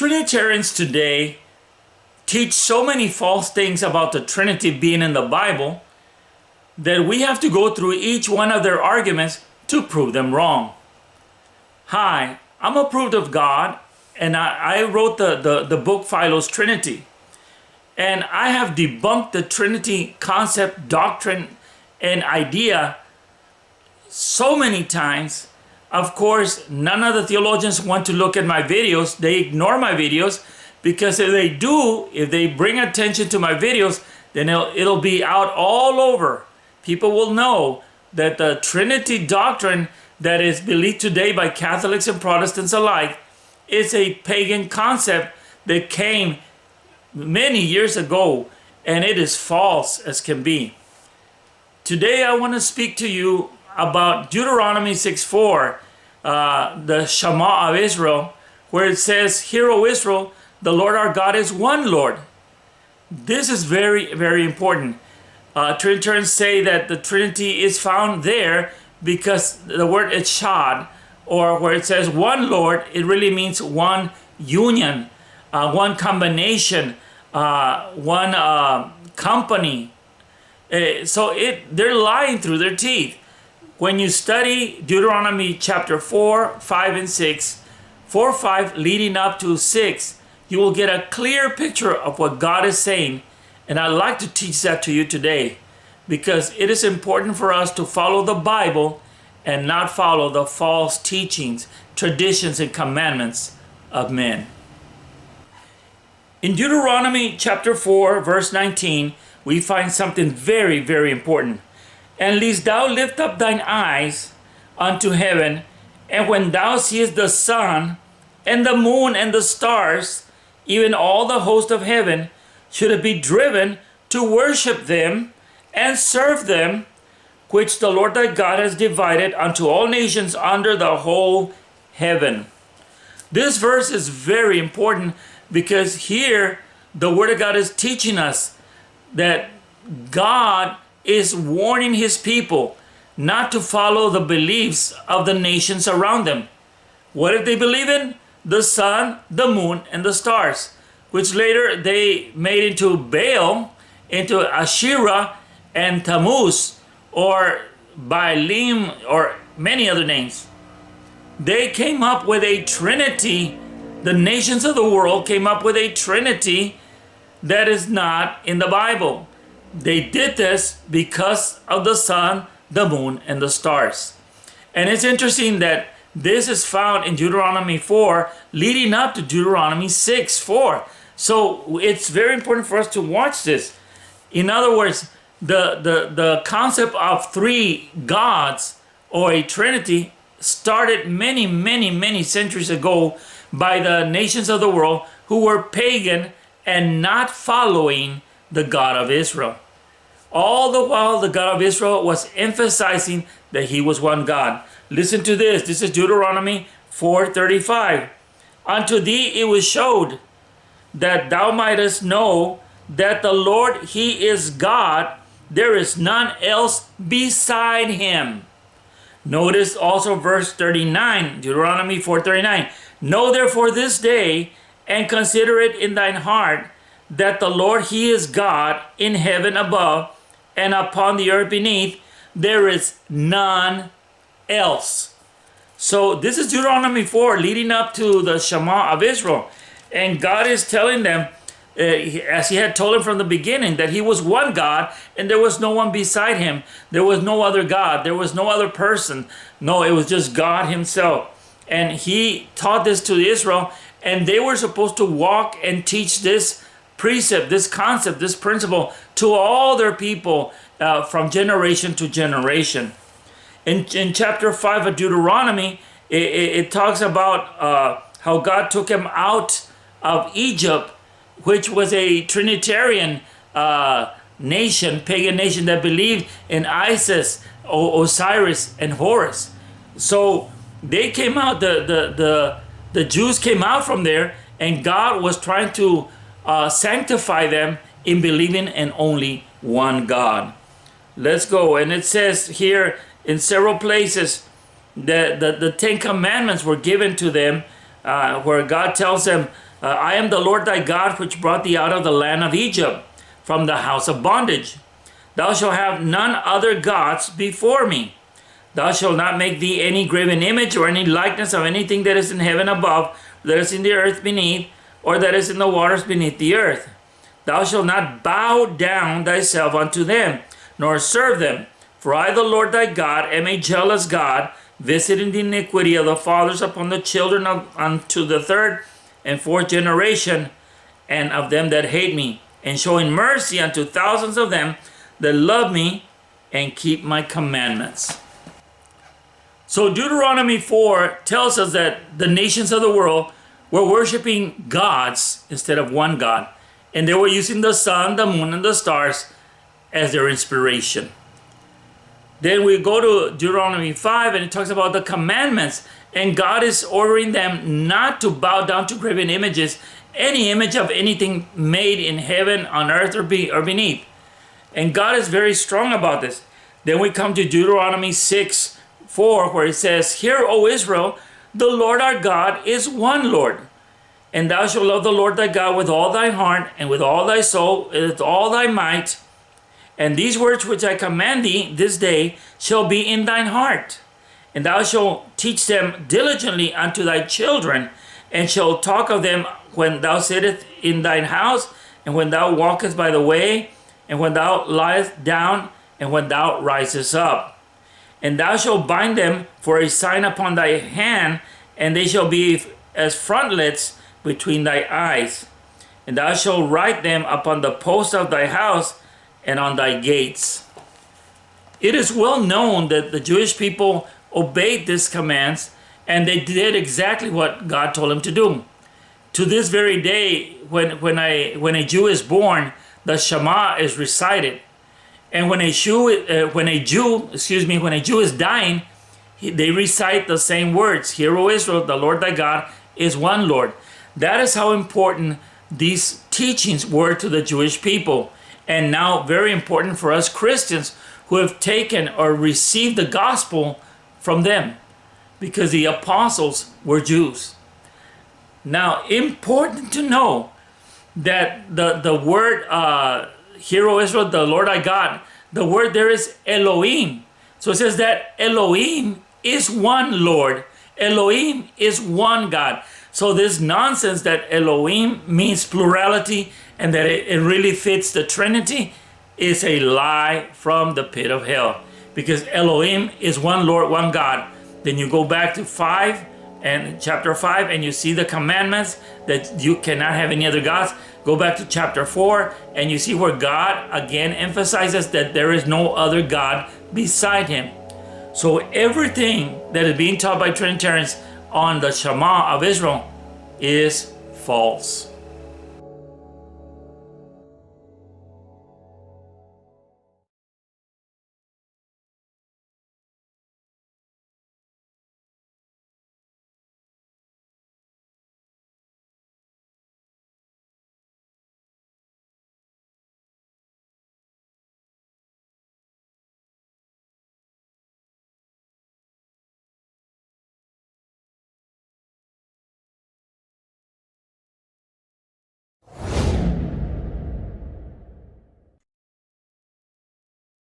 Trinitarians today teach so many false things about the Trinity being in the Bible that we have to go through each one of their arguments to prove them wrong. Hi, I'm approved of God, and I wrote the book Philo's Trinity. And I have debunked the Trinity concept, doctrine, and idea so many times. Of course, none of the theologians want to look at my videos. They ignore my videos because if they do, if they bring attention to my videos, then it'll be out all over. People will know that the Trinity doctrine that is believed today by Catholics and Protestants alike is a pagan concept that came many years ago, and it is false as can be. Today I want to speak to you about Deuteronomy 6:4, the Shema of Israel, where it says, "Hear, O Israel, the Lord our God is one Lord." This is very, very important. Trinitarians say that the Trinity is found there because the word echad, or where it says one Lord, it really means one union, one combination, one company. So they're lying through their teeth. When you study Deuteronomy chapter 4, 5, and 6, 4, 5 leading up to 6, you will get a clear picture of what God is saying. And I'd like to teach that to you today because it is important for us to follow the Bible and not follow the false teachings, traditions, and commandments of men. In Deuteronomy chapter 4, verse 19, we find something very, very important. "And lest thou lift up thine eyes unto heaven, and when thou seest the sun, and the moon, and the stars, even all the host of heaven, should it be driven to worship them and serve them, which the Lord thy God has divided unto all nations under the whole heaven." This verse is very important because here the Word of God is teaching us that God is warning His people not to follow the beliefs of the nations around them. What did they believe in? The sun, the moon, and the stars, which later they made into Baal, into Asherah, and Tammuz, or Baalim, or many other names. They came up with a trinity. The nations of the world came up with a trinity that is not in the Bible. They did this because of the sun, the moon, and the stars. And it's interesting that this is found in Deuteronomy 4, leading up to Deuteronomy 6:4. So it's very important for us to watch this. In other words, the concept of three gods or a trinity started many, many, many centuries ago by the nations of the world who were pagan and not following the God of Israel. All the while the God of Israel was emphasizing that He was one God. Listen to this. This is Deuteronomy 4:35. "Unto thee it was showed that thou mightest know that the Lord He is God, there is none else beside Him." Notice also verse 39, Deuteronomy 4:39. "Know therefore this day, and consider it in thine heart, that the Lord He is God in heaven above, and upon the earth beneath, there is none else." So this is Deuteronomy 4 leading up to the Shema of Israel. And God is telling them, as He had told them from the beginning, that He was one God and there was no one beside Him. There was no other God. There was no other person. No, it was just God Himself. And He taught this to Israel, and they were supposed to walk and teach this precept, this concept, this principle to all their people from generation to generation. In chapter 5 of Deuteronomy, it talks about how God took them out of Egypt, which was a Trinitarian nation, pagan nation that believed in Isis, Osiris, and Horus. So they came out, the Jews came out from there, and God was trying to sanctify them in believing in only one God. Let's go. And it says here in several places that the Ten Commandments were given to them, where God tells them I am the Lord thy God, which brought thee out of the land of Egypt, from the house of bondage. Thou shalt have none other gods before me. Thou shalt not make thee any graven image or any likeness of anything that is in heaven above, that is in the earth beneath, or that is in the waters beneath the earth. Thou shalt not bow down thyself unto them, nor serve them. For I, the Lord thy God, am a jealous God, visiting the iniquity of the fathers upon the children unto the third and fourth generation, and of them that hate me, and showing mercy unto thousands of them that love me and keep my commandments. So Deuteronomy 4 tells us that the nations of the world were worshiping gods instead of one God. And they were using the sun, the moon, and the stars as their inspiration. Then we go to Deuteronomy 5 and it talks about the commandments. And God is ordering them not to bow down to graven images, any image of anything made in heaven, on earth, or beneath. And God is very strong about this. Then we come to Deuteronomy 6:4, where it says, Hear, O Israel, the Lord our God is one Lord. And thou shalt love the Lord thy God with all thy heart, and with all thy soul, and with all thy might. And these words which I command thee this day shall be in thine heart. And thou shalt teach them diligently unto thy children, and shalt talk of them when thou sittest in thine house, and when thou walkest by the way, and when thou liest down, and when thou risest up. And thou shalt bind them for a sign upon thy hand, and they shall be as frontlets between thy eyes. And thou shalt write them upon the posts of thy house and on thy gates. It is well known that the Jewish people obeyed these commands, and they did exactly what God told them to do. To this very day, when a Jew is born, the Shema is recited. And when a Jew is dying, they recite the same words. Hear, O Israel, the Lord thy God is one Lord. That is how important these teachings were to the Jewish people. And now very important for us Christians who have taken or received the gospel from them, because the apostles were Jews. Now, important to know that the word, Hear, O Israel, the Lord thy God, the word there is Elohim. So it says that Elohim is one Lord. Elohim is one God. So this nonsense that Elohim means plurality and that it really fits the Trinity is a lie from the pit of hell. Because Elohim is one Lord, one God. Then you go back to chapter 5 and you see the commandments that you cannot have any other gods. Go back to chapter 4 and you see where God again emphasizes that there is no other God beside him. So everything that is being taught by Trinitarians on the Shema of Israel is false.